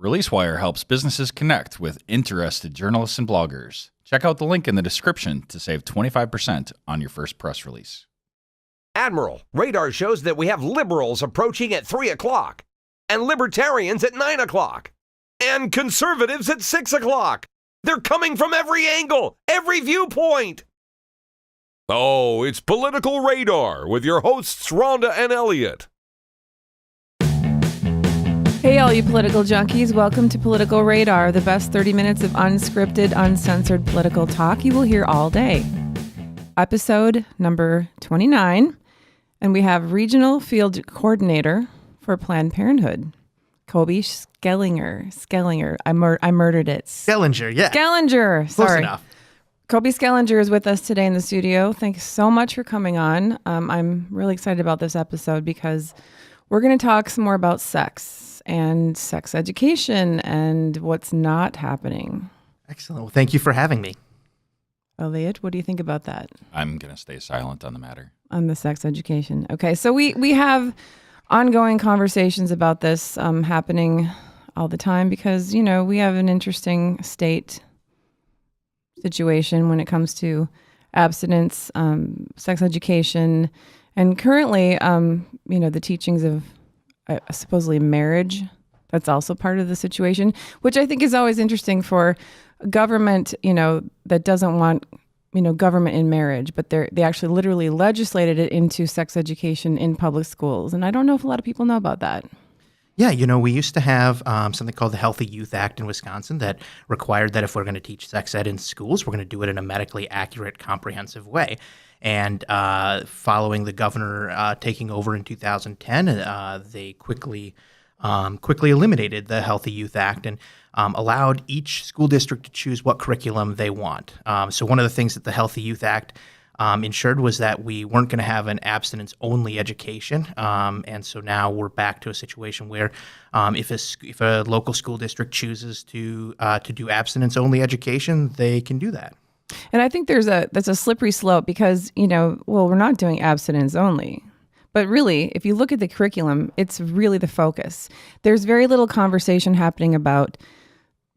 ReleaseWire helps businesses connect with interested journalists and bloggers. Check out the link in the description to save 25% on your first press release. Admiral, radar shows that we have liberals approaching at 3 o'clock, and libertarians at 9 o'clock, and conservatives at 6 o'clock. They're coming from every angle, every viewpoint. Oh, it's Political Radar with your hosts, Rhonda and Elliot. Hey, all you political junkies. Welcome to Political Radar, the best 30 minutes of unscripted, uncensored political talk you will hear all day. Episode number 29. And we have Regional Field Coordinator for Planned Parenthood, Koby Schellenger. I murdered it. Schellenger, yeah. Schellenger. Close Sorry. enough. Koby Schellenger is with us today in the studio. Thanks so much for coming on. I'm really excited about this episode because we're going to talk some more about sex and sex education and what's not happening. Excellent. Well, thank you for having me. Elliot, what do you think about that? I'm going to stay silent on the matter. On the sex education. Okay, so we have ongoing conversations about this happening all the time because, you know, we have an interesting state situation when it comes to abstinence, sex education, and currently, the teachings of supposedly marriage. That's also part of the situation, which I think is always interesting for government, that doesn't want, government in marriage, but they actually literally legislated it into sex education in public schools. And I don't know if a lot of people know about that. Yeah, we used to have something called the Healthy Youth Act in Wisconsin that required that if we're going to teach sex ed in schools, we're going to do it in a medically accurate, comprehensive way. And following the governor taking over in 2010, they quickly eliminated the Healthy Youth Act and allowed each school district to choose what curriculum they want. So one of the things that the Healthy Youth Act ensured was that we weren't going to have an abstinence-only education. And so now we're back to a situation where if a local school district chooses to do abstinence-only education, they can do that. And I think that's a slippery slope because, we're not doing abstinence only. But really, if you look at the curriculum, it's really the focus. There's very little conversation happening about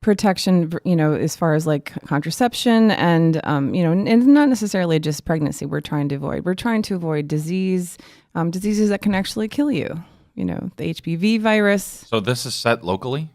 protection, as far as like contraception and, and not necessarily just pregnancy we're trying to avoid. We're trying to avoid diseases that can actually kill you, the HPV virus. So this is set locally?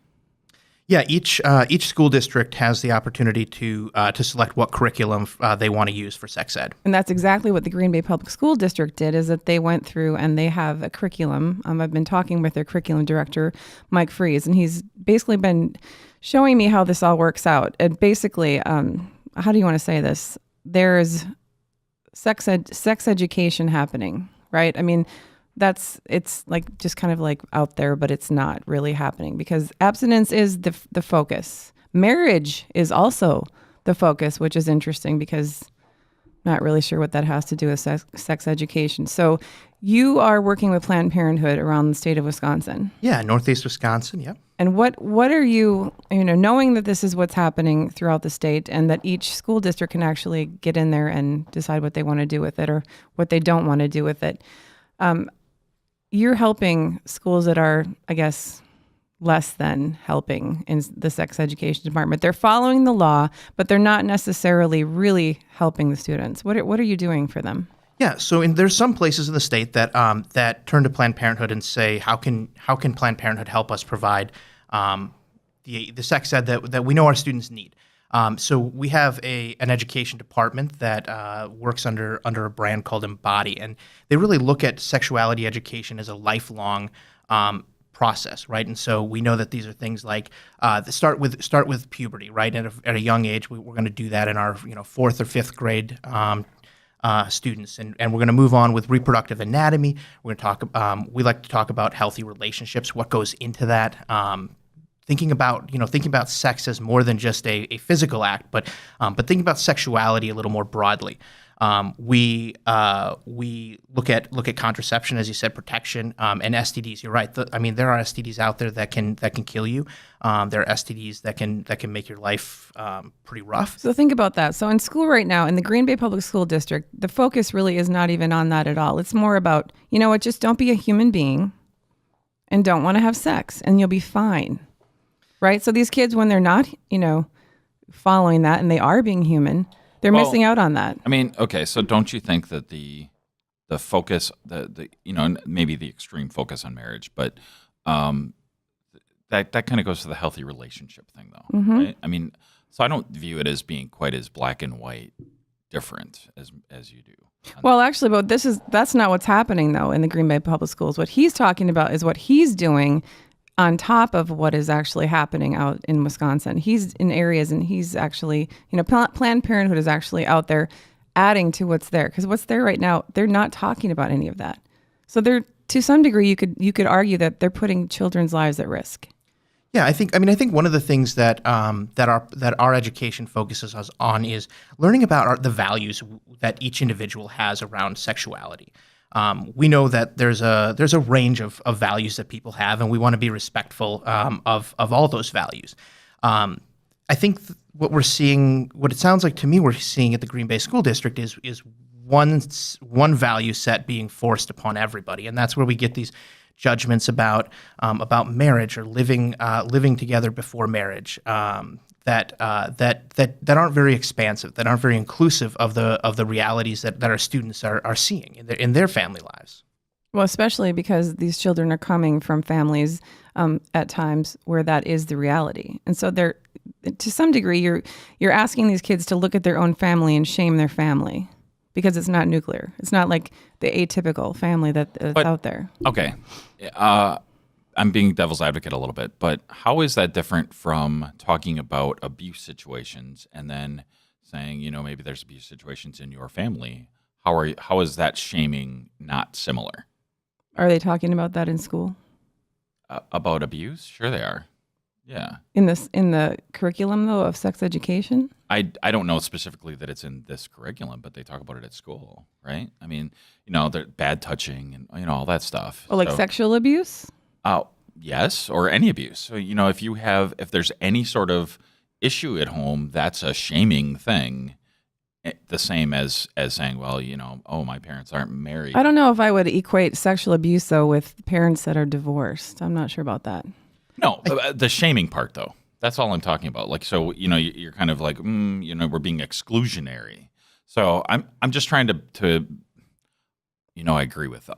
Yeah, each school district has the opportunity to select what curriculum they want to use for sex ed. And that's exactly what the Green Bay Public School District did, is that they went through and they have a curriculum. I've been talking with their curriculum director, Mike Freeze, and he's basically been showing me how this all works out. And basically, how do you want to say this? There's sex education happening, right? I mean, it's like just kind of like out there, but it's not really happening because abstinence is the focus. Marriage is also the focus, which is interesting because I'm not really sure what that has to do with sex education. So you are working with Planned Parenthood around the state of Wisconsin. Yeah, Northeast Wisconsin, yep. And what are you, knowing that this is what's happening throughout the state and that each school district can actually get in there and decide what they want to do with it or what they don't want to do with it. You're helping schools that are, I guess, less than helping in the sex education department. They're following the law, but they're not necessarily really helping the students. What are you doing for them? Yeah, so there's some places in the state that that turn to Planned Parenthood and say, how can Planned Parenthood help us provide the sex ed that we know our students need? So we have an education department that works under a brand called Embody, and they really look at sexuality education as a lifelong process, right? And so we know that these are things like start with puberty, right? At a young age, we're going to do that in our fourth or fifth grade students, and we're going to move on with reproductive anatomy. We're going to talk. We like to talk about healthy relationships, what goes into that. Thinking about sex as more than just a physical act, but thinking about sexuality a little more broadly. We look at contraception, as you said, protection, and STDs. You're right. There are STDs out there that can kill you. There are STDs that can make your life pretty rough. So think about that. So in school right now, in the Green Bay Public School District, the focus really is not even on that at all. It's more about, just don't be a human being and don't want to have sex, and you'll be fine. right? So these kids, when they're not, following that and they are being human, they're missing out on that. I mean, okay, so don't you think that the focus, maybe the extreme focus on marriage, but that kind of goes to the healthy relationship thing, though, right? I mean, so I don't view it as being quite as black and white different as you do. Well, actually, but that's not what's happening though in the Green Bay Public Schools. What he's talking about is what he's doing on top of what is actually happening out in Wisconsin. He's in areas, and he's actually, Planned Parenthood is actually out there adding to what's there, because what's there right now, they're not talking about any of that. So they're, to some degree, you could argue that they're putting children's lives at risk. Yeah, I think one of the things that our education focuses us on is learning about the values that each individual has around sexuality. We know that there's a range of values that people have, and we want to be respectful of all those values. I think what it sounds like to me we're seeing at the Green Bay School District is one value set being forced upon everybody, and that's where we get these judgments about marriage or living together before marriage that aren't very expansive, that aren't very inclusive of the realities that our students are seeing in their family lives. Well, especially because these children are coming from families at times where that is the reality, and so they're, to some degree, you're asking these kids to look at their own family and shame their family. Because it's not nuclear. It's not like the atypical family that's out there. Okay. I'm being devil's advocate a little bit, but how is that different from talking about abuse situations and then saying, maybe there's abuse situations in your family? How is that shaming not similar? Are they talking about that in school? About abuse? Sure they are. Yeah. In the curriculum, though, of sex education? I don't know specifically that it's in this curriculum, but they talk about it at school, right? I mean, they're bad touching and all that stuff. Well, like sexual abuse? Yes, or any abuse. So, if there's any sort of issue at home, that's a shaming thing. The same as saying, well, oh, my parents aren't married. I don't know if I would equate sexual abuse, though, with parents that are divorced. I'm not sure about that. No, the shaming part, though. That's all I'm talking about. Like, so, you're kind of like, we're being exclusionary. So I'm just trying to I agree with,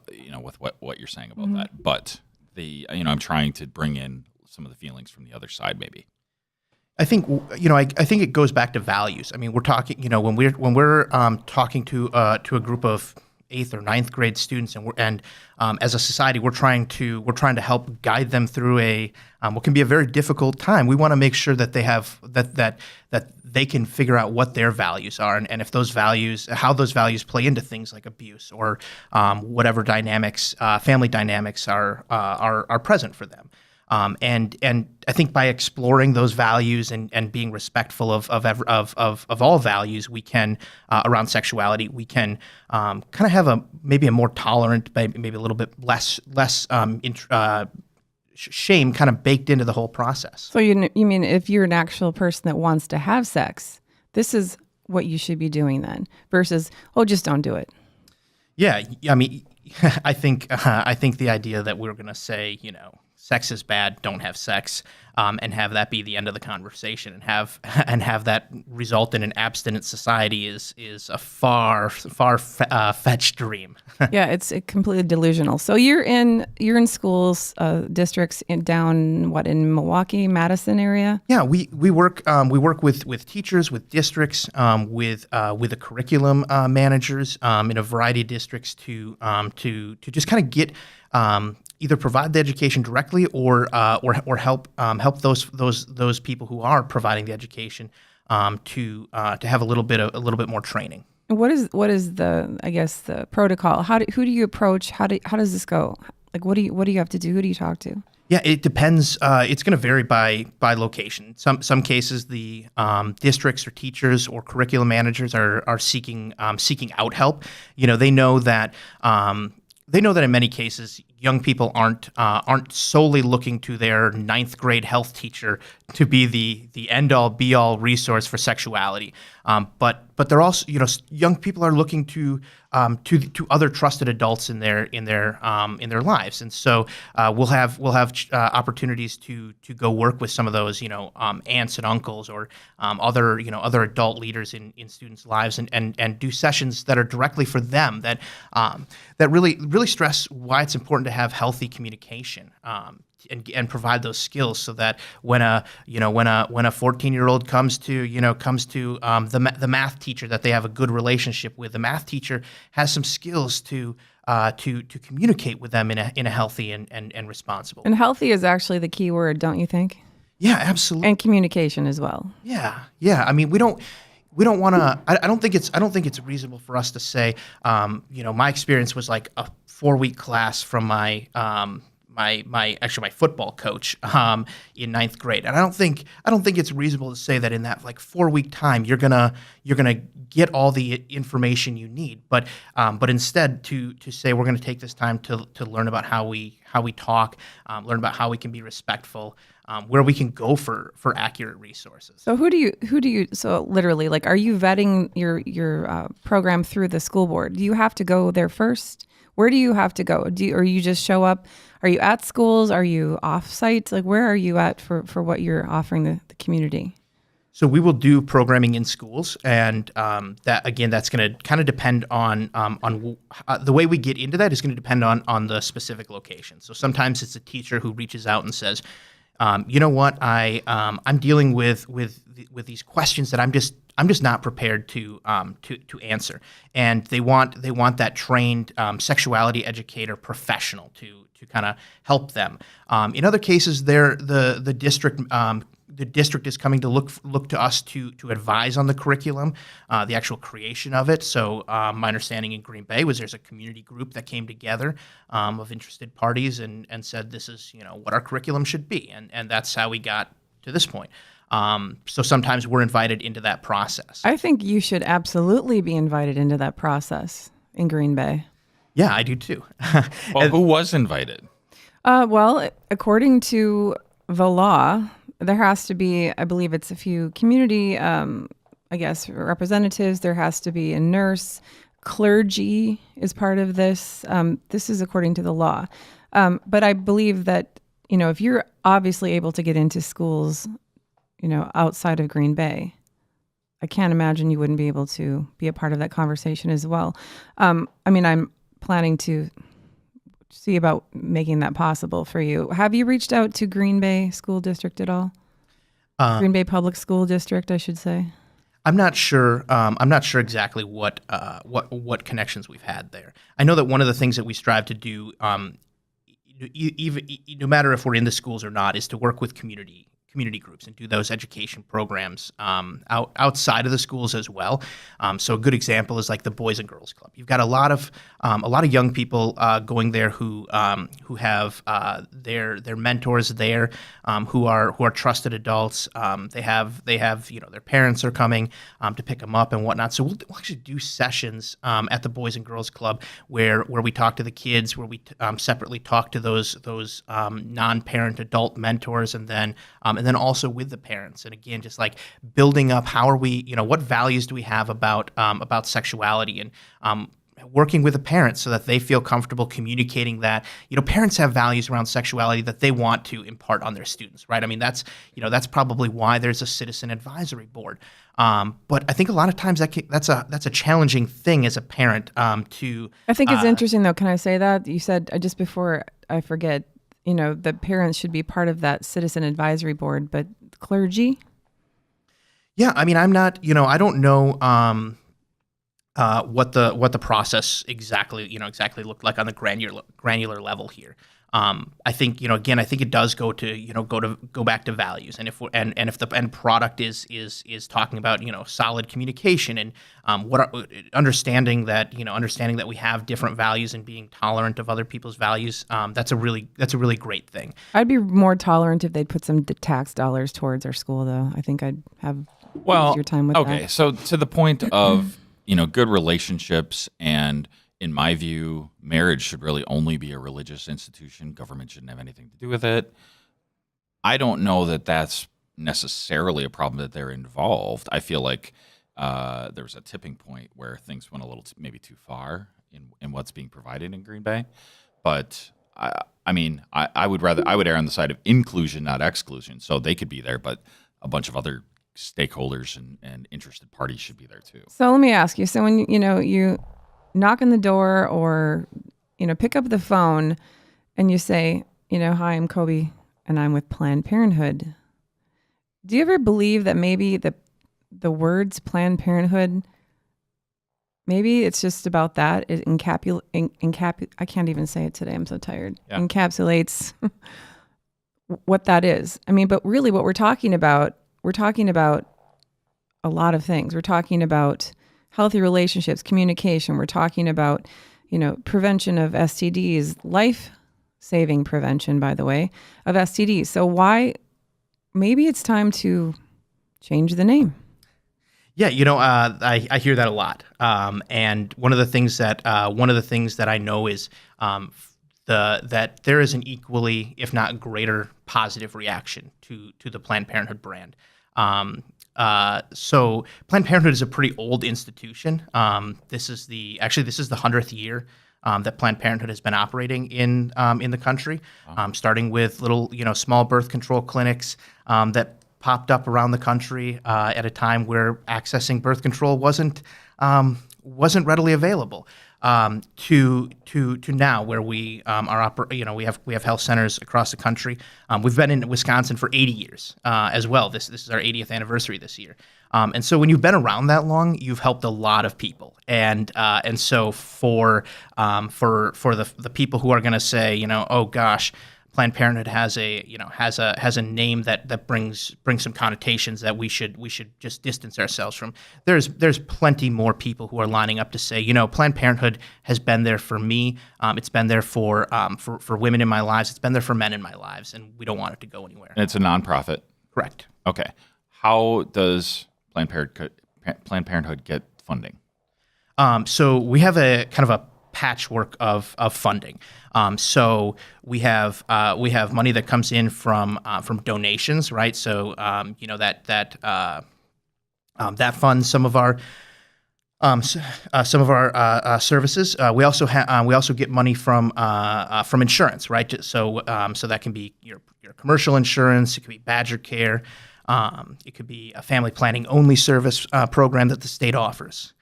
with what you're saying about that. But I'm trying to bring in some of the feelings from the other side, maybe. I think, I think it goes back to values. I mean, we're talking, when we're talking to a group of 8th or 9th grade students, and as a society, we're trying to help guide them through what can be a very difficult time. We want to make sure that they have that they can figure out what their values are, and if those values, how those values play into things like abuse or whatever dynamics, family dynamics are present for them. And I think by exploring those values and being respectful of all values, we can around sexuality, we can kind of have maybe a more tolerant, maybe a little bit less shame kind of baked into the whole process. So you mean if you're an actual person that wants to have sex, this is what you should be doing then, versus just don't do it. Yeah, I mean, I think the idea that we're going to say, sex is bad, don't have sex, and have that be the end of the conversation, and have that result in an abstinent society is a far fetched dream. Yeah, it's completely delusional. So you're in schools, districts down in Milwaukee, Madison area. Yeah, we work with teachers, with districts, with the curriculum managers in a variety of districts to just kind of get. Either provide the education directly or help those people who are providing the education to have a little bit more training. What is the protocol? Who do you approach? How does this go? Like what do you have to do? Who do you talk to? Yeah, it depends. It's going to vary by location. Some cases the districts or teachers or curriculum managers are seeking out help. They know that in many cases, young people aren't solely looking to their ninth grade health teacher to be the end all be all resource for sexuality, but they're also, young people are looking to other trusted adults in their lives, and so we'll have opportunities to go work with some of those aunts and uncles or other adult leaders in students' lives, and do sessions that are directly for them that really stress why it's important to have healthy communication. And provide those skills so that when a 14-year-old comes to the math teacher that they have a good relationship with, the math teacher has some skills to communicate with them in a healthy and responsible. And healthy is actually the key word, don't you think? Yeah, absolutely. And communication as well. Yeah. I mean, we don't want to. I don't think it's reasonable for us to say. My experience was like a 4-week class from my football coach in ninth grade, and I don't think it's reasonable to say that in that like 4-week time you're gonna get all the information you need, but instead to say we're gonna take this time to learn about how we talk, learn about how we can be respectful, where we can go for accurate resources. So who do you so literally, like, are you vetting your program through the school board? Do you have to go there first? Where do you have to go? Or you just show up? Are you at schools? Are you off-site? Like, where are you at for what you're offering the community? So we will do programming in schools, and that's going to kind of depend on the way we get into that is going to depend on the specific location. So sometimes it's a teacher who reaches out and says, you know what, I'm dealing with these questions that I'm just not prepared to answer, and they want that trained sexuality educator professional to kind of help them. In other cases, the district is coming to look to us to advise on the curriculum, the actual creation of it. So my understanding in Green Bay was there's a community group that came together of interested parties and said this is what our curriculum should be, and that's how we got to this point. So sometimes we're invited into that process. I think you should absolutely be invited into that process in Green Bay. Yeah, I do too. Well, who was invited? Well, according to the law, there has to be, I believe it's a few community, representatives. There has to be a nurse. Clergy is part of this. This is according to the law. But I believe that, if you're obviously able to get into schools, outside of Green Bay, I can't imagine you wouldn't be able to be a part of that conversation as well. I'm planning to see about making that possible for you. Have you reached out to Green Bay School District at all? Green Bay Public School District, I should say. I'm not sure. I'm not sure exactly what connections we've had there. I know that one of the things that we strive to do, even no matter if we're in the schools or not, is to work with community groups and do those education programs outside of the schools as well. So a good example is like the Boys and Girls Club. You've got a lot of young people going there who have their mentors there, who are trusted adults. They have their parents are coming to pick them up and whatnot. So we'll actually do sessions at the Boys and Girls Club where we talk to the kids, where we separately talk to those non-parent adult mentors, and then also with the parents. And again, just like building up how are we, what values do we have about sexuality, and working with the parents so that they feel comfortable communicating that, parents have values around sexuality that they want to impart on their students, right? I mean, that's probably why there's a citizen advisory board. But I think a lot of times that's a challenging thing as a parent to. I think it's interesting though. Can I say that? You said just before I forget, the parents should be part of that citizen advisory board, but clergy? Yeah, I mean, I'm not, I don't know what the process exactly looked like on the granular level here. I think, again, I think it does go back to values, and if the end product is talking about, solid communication and understanding that we have different values and being tolerant of other people's values, that's a really great thing. I'd be more tolerant if they'd put some tax dollars towards our school, though. I think I'd have easier time with that. Okay, so to the point of good relationships and in my view, marriage should really only be a religious institution. Government shouldn't have anything to do with it. I don't know that that's necessarily a problem that they're involved. I feel like there was a tipping point where things went a little maybe too far in what's being provided in Green Bay. But I mean, I would err on the side of inclusion, not exclusion. So they could be there, but a bunch of other stakeholders and interested parties should be there too. So let me ask you. So when you knock on the door or pick up the phone and you say, hi, I'm Koby and I'm with Planned Parenthood. Do you ever believe that maybe the words Planned Parenthood, maybe it's just about that? It I can't even say it today. I'm so tired. Yeah. Encapsulates what that is. I mean, but really what we're talking about a lot of things. We're talking about healthy relationships, communication. We're talking about, prevention of STDs, life-saving prevention, by the way, of STDs. So maybe it's time to change the name. Yeah, I hear that a lot. And one of the things that I know is that there is an equally, if not greater, positive reaction to the Planned Parenthood brand. So Planned Parenthood is a pretty old institution. This is the 100th year that Planned Parenthood has been operating in the country, starting with little small birth control clinics that popped up around the country at a time where accessing birth control wasn't readily available. To now where we we have health centers across the country. We've been in Wisconsin for 80 years as well. This is our 80th anniversary this year. And so when you've been around that long, you've helped a lot of people. And so for the people who are going to say, oh gosh, Planned Parenthood has a name that brings some connotations that we should just distance ourselves from. There's plenty more people who are lining up to say, Planned Parenthood has been there for me. It's been there for women in my lives. It's been there for men in my lives, and we don't want it to go anywhere. And it's a nonprofit. Correct. Okay. How does Planned Parenthood get funding? So we have a kind of a patchwork of funding. So we have money that comes in from donations, right? So that funds some of our services. We also get money from insurance, right? So that can be your commercial insurance. It could be Badger Care. It could be a family planning only service program that the state offers.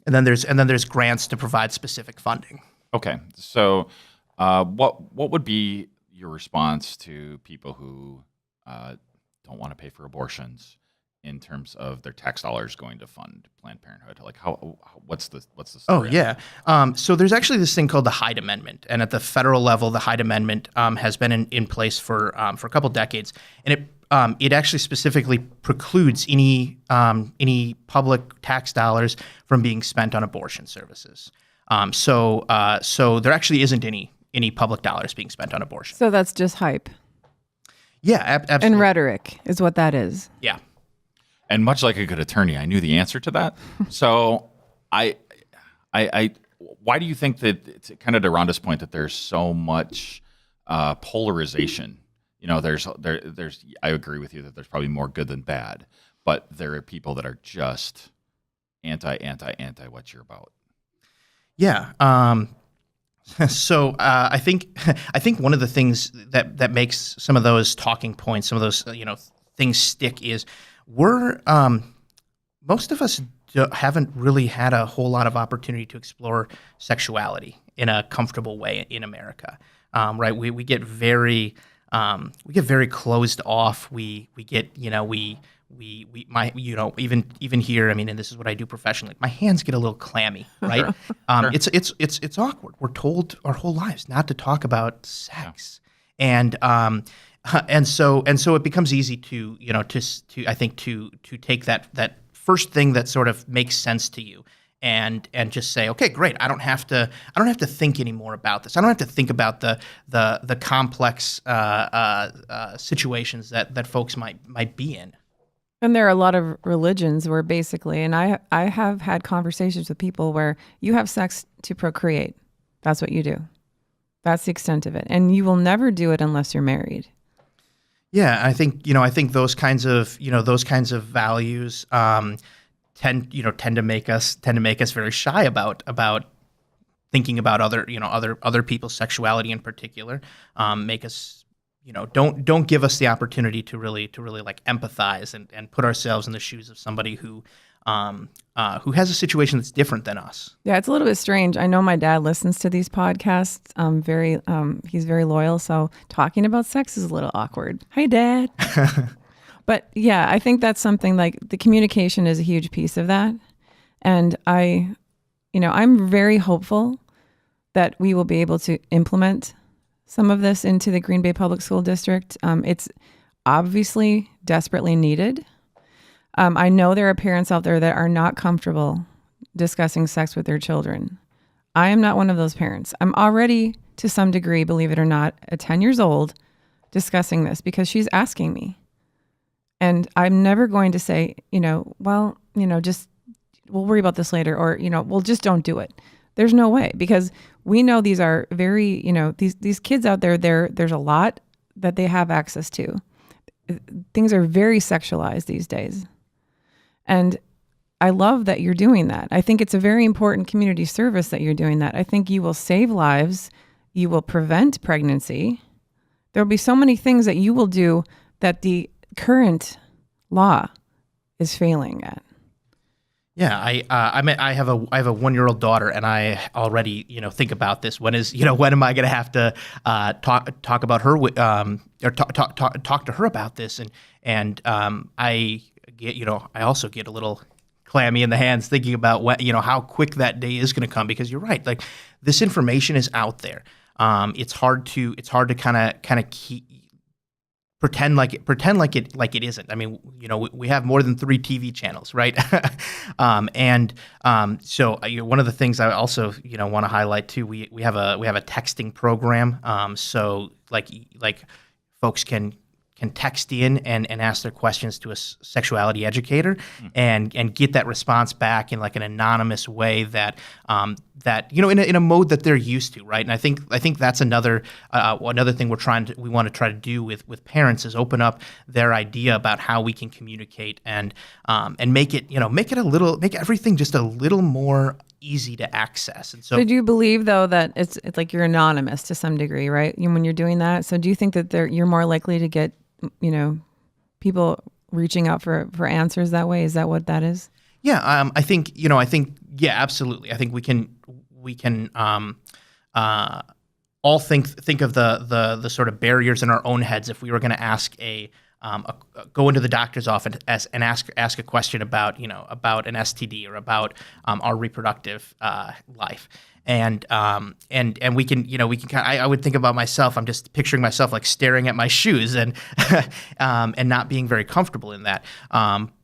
And then there's grants to provide specific funding. Okay, so what would be your response to people who don't want to pay for abortions in terms of their tax dollars going to fund Planned Parenthood? Like, what's the story? Oh yeah, so there's actually this thing called the Hyde Amendment, and at the federal level, the Hyde Amendment has been in place for a couple decades, and it actually specifically precludes any public tax dollars from being spent on abortion services. So there actually isn't any public dollars being spent on abortion. So that's just hype. Yeah, absolutely. And rhetoric is what that is. Yeah. And much like a good attorney, I knew the answer to that. So why do you think that, it's kind of to Rhonda's point, that there's so much polarization? I agree with you that there's probably more good than bad, but there are people that are just anti what you're about. Yeah. So I think one of the things that makes some of those talking points, some of those things stick is most of us haven't really had a whole lot of opportunity to explore sexuality in a comfortable way in America, right? We get very closed off. We get even here. I mean, and this is what I do professionally. My hands get a little clammy, right? Sure. It's awkward. We're told our whole lives not to talk about sex, yeah. And so it becomes easy to take that first thing that sort of makes sense to you and just say, okay, great. I don't have to think anymore about this. I don't have to think about the complex situations that folks might be in. And there are a lot of religions where basically, and I have had conversations with people where you have sex to procreate. That's what you do. That's the extent of it. And you will never do it unless you're married. Yeah, I think those kinds of values tend to make us very shy about thinking about other people's sexuality in particular. Make us, don't give us the opportunity to really like empathize and put ourselves in the shoes of somebody who has a situation that's different than us. Yeah, it's a little bit strange. I know my dad listens to these podcasts. He's very loyal. So talking about sex is a little awkward. Hi, Dad. But yeah, I think that's something like the communication is a huge piece of that. And I'm very hopeful that we will be able to implement some of this into the Green Bay Public School District. It's obviously desperately needed. I know there are parents out there that are not comfortable discussing sex with their children. I am not one of those parents. I'm already, to some degree, believe it or not, at 10 years old, discussing this because she's asking me. And I'm never going to say, just we'll worry about this later, or, well, just don't do it. There's no way, because we know these are very, these kids out there, there's a lot that they have access to. Things are very sexualized these days. And I love that you're doing that. I think it's a very important community service that you're doing that. I think you will save lives. You will prevent pregnancy. There will be so many things that you will do that the current law is failing at. Yeah, I have a 1-year-old daughter, and I already think about this. When am I going to have to talk about her or talk to her about this? And I also get a little clammy in the hands thinking about how quick that day is going to come, because you're right. Like, this information is out there. It's hard to kind of keep. Pretend like it isn't. I mean, we have more than 3 TV channels, right? So one of the things I also want to highlight too, we have a texting program. So like folks can text in and ask their questions to a sexuality educator and get that response back in like an anonymous way that in a mode that they're used to, right? And I think that's another thing we want to try to do with parents is open up their idea about how we can communicate and make everything just a little more easy to access. And so, do you believe though that it's like you're anonymous to some degree, right? When you're doing that, so do you think that you're more likely to get people reaching out for answers that way? Is that what that is? Yeah, I think yeah, absolutely. I think we can all think of the sort of barriers in our own heads if we were going to ask go into the doctor's office and ask a question about an STD or about our reproductive life. And we can I would think about myself. I'm just picturing myself like staring at my shoes and and not being very comfortable in that.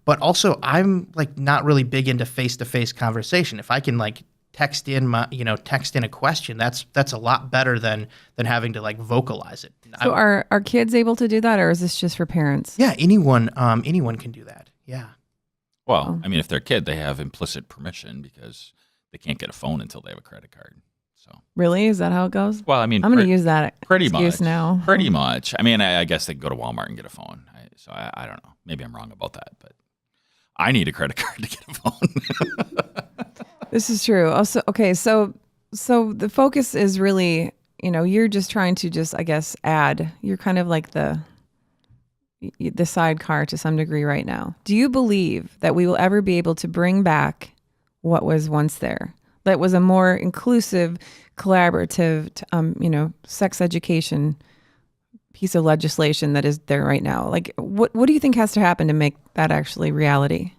But also I'm like not really big into face-to-face conversation. If I can like text in a question, that's a lot better than having to like vocalize it. So are kids able to do that, or is this just for parents? Yeah, anyone can do that. Yeah. Well, I mean, if they're a kid, they have implicit permission because they can't get a phone until they have a credit card. So really, is that how it goes? Well, I mean, I'm going to use that pretty excuse much now. Pretty much. I mean, I guess they can go to Walmart and get a phone. I don't know. Maybe I'm wrong about that, but I need a credit card to get a phone. This is true. Also, okay, so the focus is really, you're just trying to I guess, add. You're kind of like the sidecar to some degree right now. Do you believe that we will ever be able to bring back what was once there? That was a more inclusive, collaborative, sex education piece of legislation that is there right now. Like, what do you think has to happen to make that actually reality?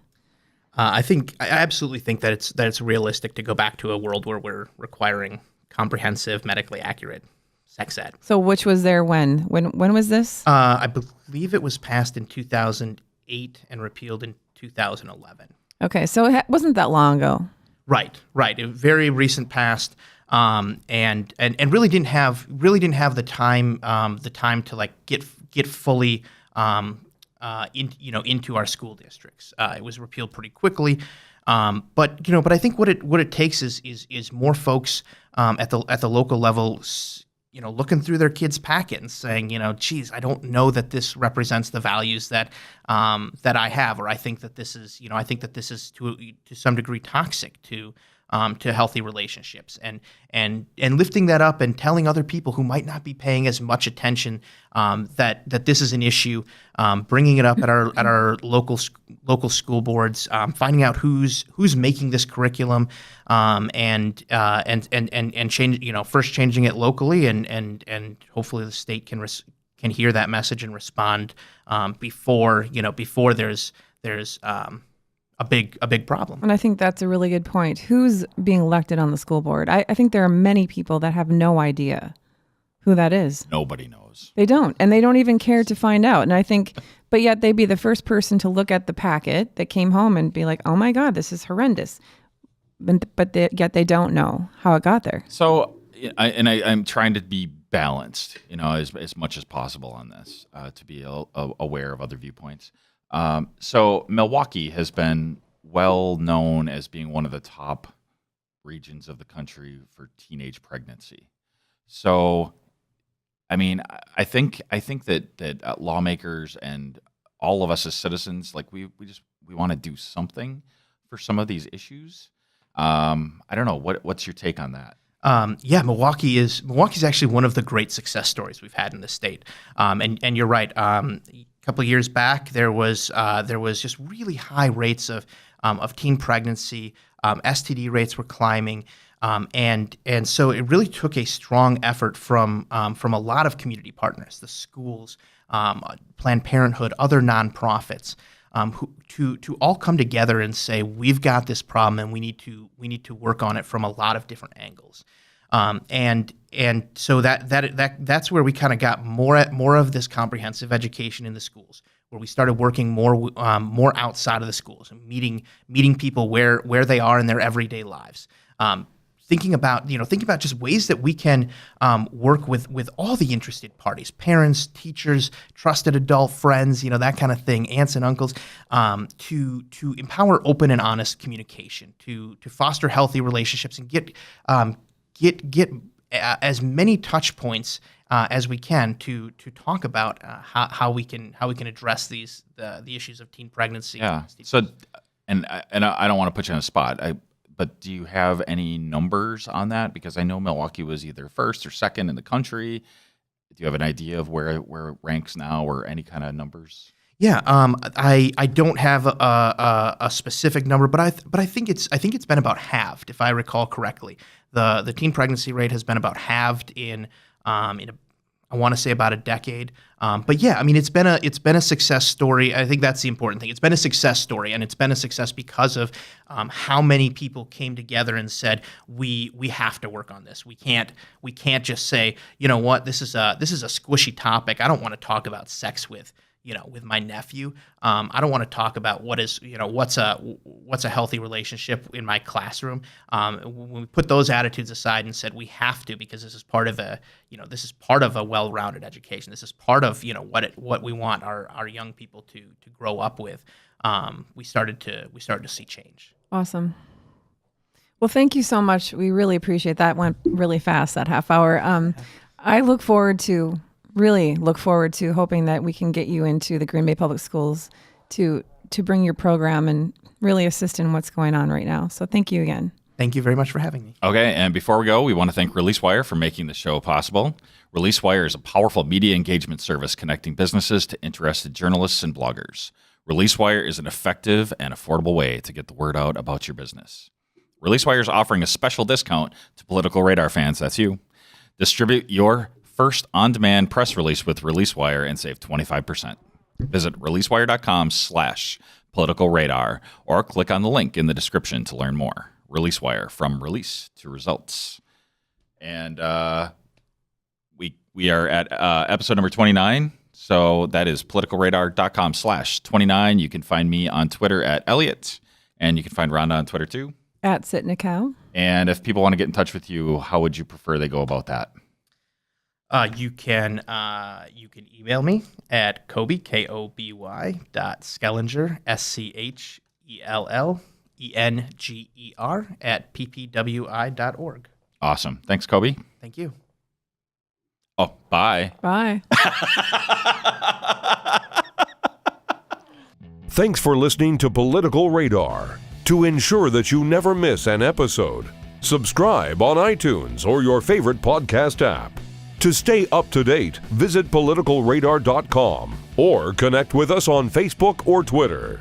I absolutely think that it's realistic to go back to a world where we're requiring comprehensive, medically accurate sex ed. So, which was there when? When was this? I believe it was passed in 2008 and repealed in 2011. Okay, so it wasn't that long ago. Right. A very recent past, and really didn't have the time to like get fully into our school districts. It was repealed pretty quickly, but I think what it takes is more folks at the local level, looking through their kids' packet and saying, geez, I don't know that this represents the values that I have, or I think that this is to some degree toxic to healthy relationships, and lifting that up and telling other people who might not be paying as much attention that this is an issue, bringing it up at our local school boards, finding out who's making this curriculum, and first changing it locally, and hopefully the state can hear that message and respond before there's a big problem. And I think that's a really good point. Who's being elected on the school board? I think there are many people that have no idea who that is. Nobody knows. They don't, and they don't even care to find out. And I think, but yet they'd be the first person to look at the packet that came home and be like, oh my God, this is horrendous. Yet they don't know how it got there. So, I'm trying to be balanced, as much as possible on this, to be aware of other viewpoints. So Milwaukee has been well known as being one of the top regions of the country for teenage pregnancy. So, I mean, I think that lawmakers and all of us as citizens, like we want to do something for some of these issues. I don't know. What's your take on that? Milwaukee's actually one of the great success stories we've had in the state. And you're right. A couple of years back, there was just really high rates of teen pregnancy. STD rates were climbing, and so it really took a strong effort from a lot of community partners, the schools, Planned Parenthood, other nonprofits, to all come together and say, we've got this problem and we need to work on it from a lot of different angles. And so that's where we kind of got more of this comprehensive education in the schools, where we started working more outside of the schools and meeting people where they are in their everyday lives. Thinking about just ways that we can work with all the interested parties, parents, teachers, trusted adult friends, that kind of thing, aunts and uncles, to empower open and honest communication, to foster healthy relationships, and get as many touch points as we can to talk about how we can address the issues of teen pregnancy. Yeah. So, and I don't want to put you on the spot. But do you have any numbers on that? Because I know Milwaukee was either first or second in the country. Do you have an idea of where it ranks now, or any kind of numbers? Yeah, I don't have a specific number, but I think it's been about halved, if I recall correctly. The teen pregnancy rate has been about halved in I want to say about a decade. But yeah, I mean, it's been a success story. I think that's the important thing. It's been a success story, and it's been a success because of how many people came together and said, we have to work on this. We can't just say, you know what, this is a squishy topic. I don't want to talk about sex with my nephew. I don't want to talk about what's a healthy relationship in my classroom. When we put those attitudes aside and said we have to, because this is part of a well-rounded education. This is part of what we want our young people to grow up with. We started to see change. Awesome. Well, thank you so much. We really appreciate that. Went really fast, that half hour. I really look forward to hoping that we can get you into the Green Bay Public Schools to bring your program and really assist in what's going on right now. So thank you again. Thank you very much for having me. Okay, and before we go, we want to thank ReleaseWire for making the show possible. ReleaseWire is a powerful media engagement service connecting businesses to interested journalists and bloggers. ReleaseWire is an effective and affordable way to get the word out about your business. ReleaseWire is offering a special discount to Political Radar fans, that's you. Distribute your first on-demand press release with ReleaseWire and save 25%. Visit releasewire.com/politicalradar or click on the link in the description to learn more. ReleaseWire, from release to results. And we are at episode number 29. So that is politicalradar.com/29. You can find me on Twitter at Elliot, and you can find Rhonda on Twitter too. At Sitting a Cow. And if people want to get in touch with you, how would you prefer they go about that? You can email me at Koby, Koby .Schellenger, SCHELLENGER at ppwi.org. Awesome. Thanks, Koby. Thank you. Oh, bye. Bye. Thanks for listening to Political Radar. To ensure that you never miss an episode, subscribe on iTunes or your favorite podcast app. To stay up to date, visit politicalradar.com or connect with us on Facebook or Twitter.